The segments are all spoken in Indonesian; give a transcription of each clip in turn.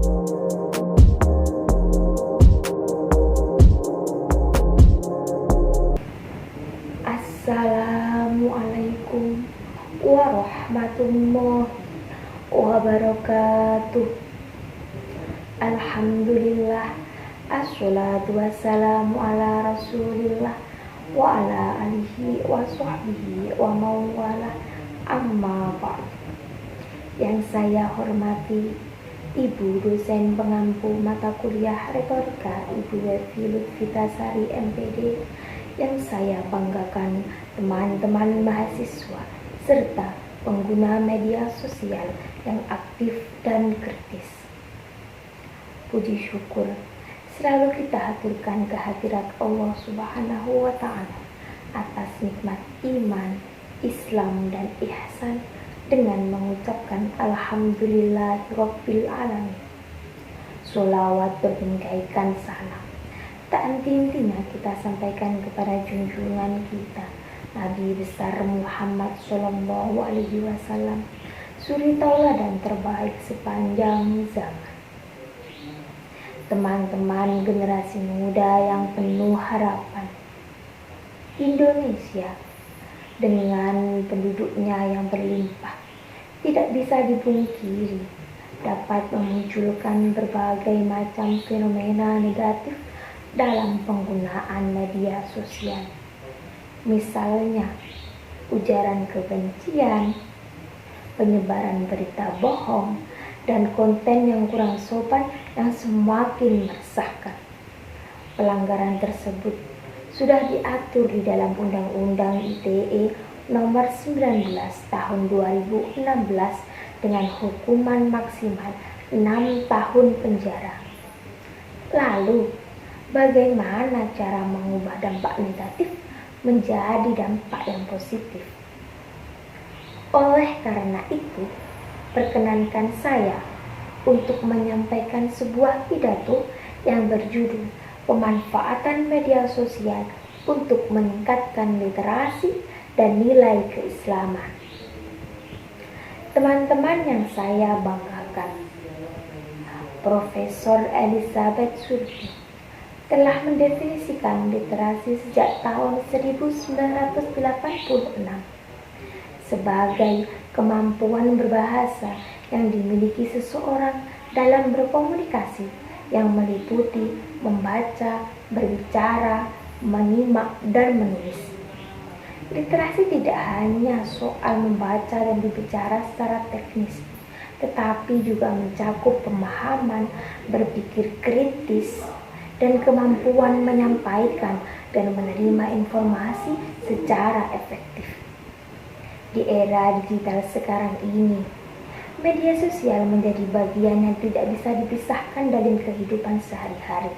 Assalamualaikum warahmatullahi wabarakatuh. Alhamdulillah, assalatu wassalamu ala rasulillah wa ala alihi wa sahbihi wa mawala, amma ba'd. Yang saya hormati Ibu dosen pengampu mata kuliah retorika Ibu Evi Lutfitasari MPD, yang saya banggakan teman-teman mahasiswa serta pengguna media sosial yang aktif dan kritis. Puji syukur selalu kita haturkan kehadirat Allah Subhanahu wa Ta'ala atas nikmat iman, Islam, dan ihsan dengan mengucapkan Alhamdulillahirabbil alamin. Sholawat berbingkaikan salam tak henti-hentinya kita sampaikan kepada junjungan kita Nabi besar Muhammad Sallallahu Alaihi Wasallam, suri tauladan terbaik sepanjang zaman. Teman-teman generasi muda yang penuh harapan, Indonesia dengan penduduknya yang berlimpah tidak bisa dipungkiri dapat memunculkan berbagai macam fenomena negatif dalam penggunaan media sosial. Misalnya, ujaran kebencian, penyebaran berita bohong, dan konten yang kurang sopan yang semakin meresahkan. Pelanggaran tersebut sudah diatur di dalam Undang-Undang ITE Nomor 19 Tahun 2016 dengan hukuman maksimal 6 tahun penjara. Lalu, bagaimana cara mengubah dampak negatif menjadi dampak yang positif? Oleh karena itu, perkenankan saya untuk menyampaikan sebuah pidato yang berjudul Pemanfaatan Media Sosial untuk Meningkatkan Literasi dan Nilai Keislaman. Teman-teman yang saya banggakan, Profesor Elizabeth Surdi telah mendefinisikan literasi sejak tahun 1986 sebagai kemampuan berbahasa yang dimiliki seseorang dalam berkomunikasi yang meliputi membaca, berbicara, menyimak, dan menulis. Literasi tidak hanya soal membaca dan berbicara secara teknis, tetapi juga mencakup pemahaman, berpikir kritis, dan kemampuan menyampaikan dan menerima informasi secara efektif. Di era digital sekarang ini, media sosial menjadi bagian yang tidak bisa dipisahkan dari kehidupan sehari-hari,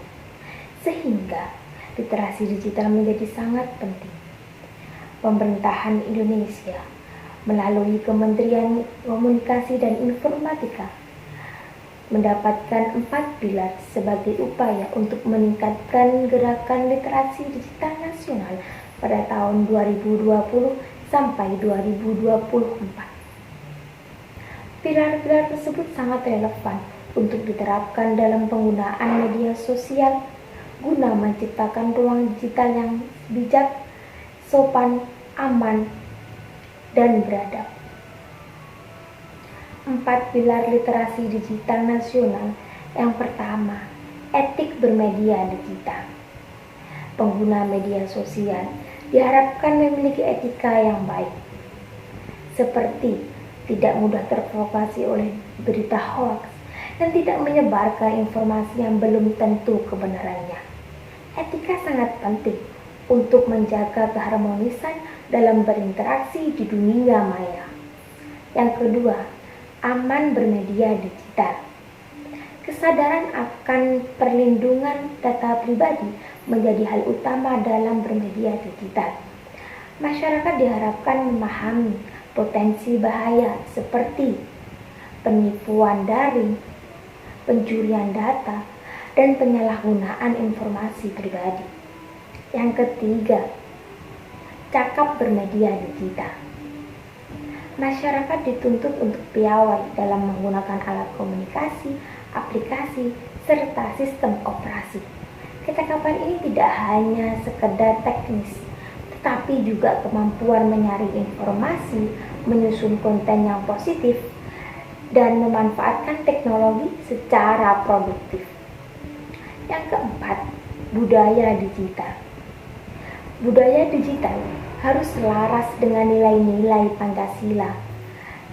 sehingga literasi digital menjadi sangat penting. Pemerintahan Indonesia melalui Kementerian Komunikasi dan Informatika mendapatkan 4 pilar sebagai upaya untuk meningkatkan gerakan literasi digital nasional pada tahun 2020 sampai 2024. Pilar-pilar tersebut sangat relevan untuk diterapkan dalam penggunaan media sosial guna menciptakan ruang digital yang bijak, sopan, aman, dan beradab. 4 pilar literasi digital nasional. Yang pertama, etik bermedia digital. Pengguna media sosial diharapkan memiliki etika yang baik, seperti tidak mudah terprovokasi oleh berita hoaks dan tidak menyebarkan informasi yang belum tentu kebenarannya. Etika sangat penting untuk menjaga keharmonisan dalam berinteraksi di dunia maya. Yang kedua, aman bermedia digital. Kesadaran akan perlindungan data pribadi menjadi hal utama dalam bermedia digital. Masyarakat diharapkan memahami potensi bahaya seperti penipuan daring, pencurian data, dan penyalahgunaan informasi pribadi. Yang ketiga, cakap bermedia digital. Masyarakat dituntut untuk piawai dalam menggunakan alat komunikasi aplikasi, serta sistem operasi. Kecakapan ini tidak hanya sekedar teknis, tetapi juga kemampuan menyaring informasi, menyusun konten yang positif, dan memanfaatkan teknologi secara produktif. Yang keempat, budaya digital. Budaya digital harus selaras dengan nilai-nilai Pancasila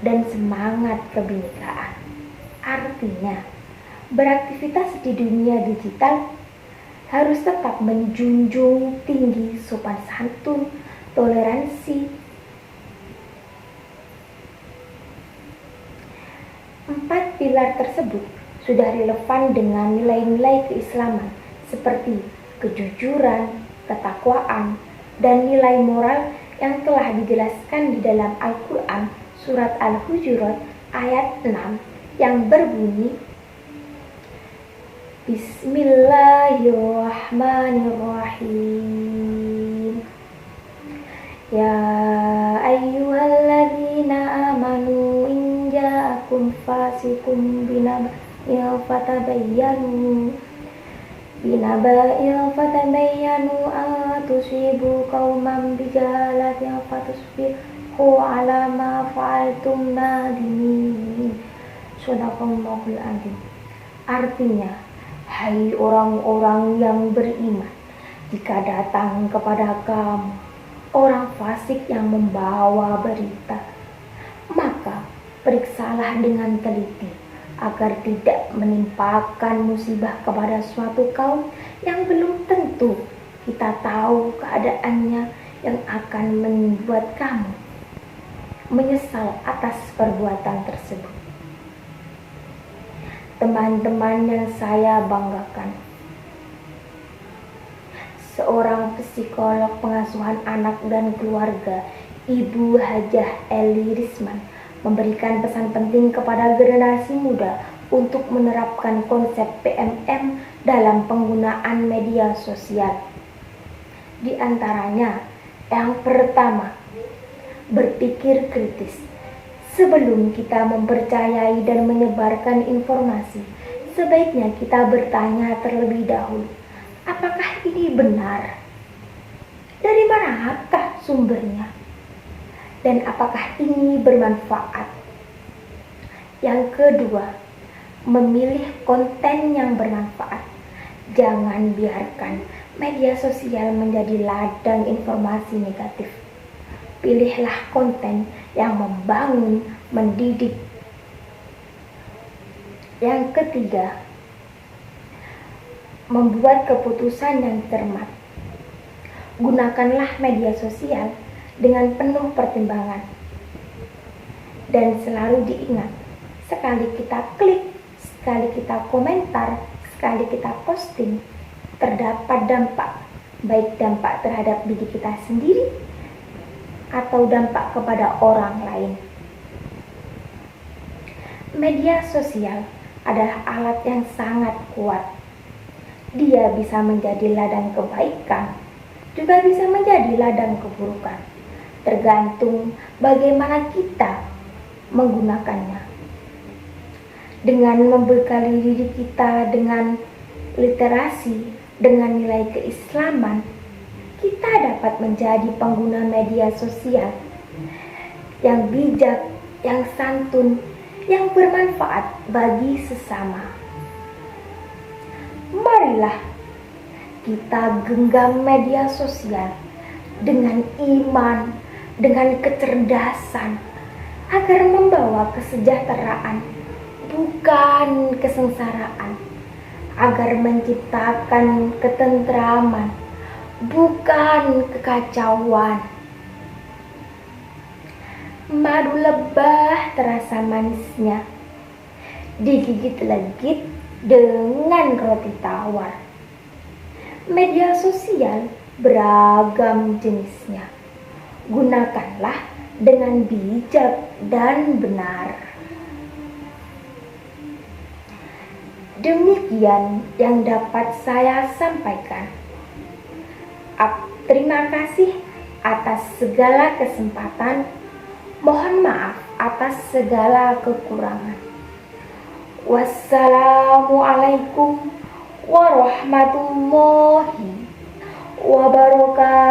dan semangat kebinekaan. Artinya, beraktivitas di dunia digital harus tetap menjunjung tinggi sopan santun, toleransi. 4 pilar tersebut sudah relevan dengan nilai-nilai keislaman seperti kejujuran, ketakwaan, dan nilai moral yang telah dijelaskan di dalam Al-Quran surat Al-Hujurat ayat 6 yang berbunyi, Bismillahirrahmanirrahim. Ya ayyuhalladzina amanu in ja'akum fasiqun binaba'in fatabayyanu an tusibu qauman bijahalatin fatusbihu ala ma fa'altum nadimin. Shadaqallahul adzim. Artinya, hai orang-orang yang beriman, jika datang kepada kamu orang fasik yang membawa berita, maka periksalah dengan teliti agar tidak menimpakan musibah kepada suatu kaum yang belum tentu kita tahu keadaannya, yang akan membuat kamu menyesal atas perbuatan tersebut. Teman-teman yang saya banggakan, seorang psikolog pengasuhan anak dan keluarga, Ibu Hajah Eli Risman, memberikan pesan penting kepada generasi muda untuk menerapkan konsep PMM dalam penggunaan media sosial. Di antaranya, yang pertama, berpikir kritis. Sebelum kita mempercayai dan menyebarkan informasi, sebaiknya kita bertanya terlebih dahulu, apakah ini benar? Dari manakah sumbernya? Dan apakah ini bermanfaat? Yang kedua, memilih konten yang bermanfaat. Jangan biarkan media sosial menjadi ladang informasi negatif. Pilihlah konten yang membangun, mendidik. Yang ketiga, membuat keputusan yang cermat. Gunakanlah media sosial dengan penuh pertimbangan. Dan selalu diingat, sekali kita klik, sekali kita komentar, sekali kita posting, terdapat dampak, baik dampak terhadap diri kita sendiri atau dampak kepada orang lain. Media sosial adalah alat yang sangat kuat. Dia bisa menjadi ladang kebaikan, juga bisa menjadi ladang keburukan, tergantung bagaimana kita menggunakannya. Dengan membekali diri kita dengan literasi, dengan nilai keislaman, kita dapat menjadi pengguna media sosial yang bijak, yang santun, yang bermanfaat bagi sesama. Marilah kita genggam media sosial dengan iman, dengan kecerdasan, agar membawa kesejahteraan, bukan kesengsaraan, agar menciptakan ketentraman, bukan kekacauan. Madu lebah terasa manisnya, digigit legit dengan roti tawar. Media sosial beragam jenisnya. Gunakanlah dengan bijak dan benar. Demikian yang dapat saya sampaikan. Terima kasih atas segala kesempatan. Mohon maaf atas segala kekurangan. Wassalamualaikum warahmatullahi wabarakatuh.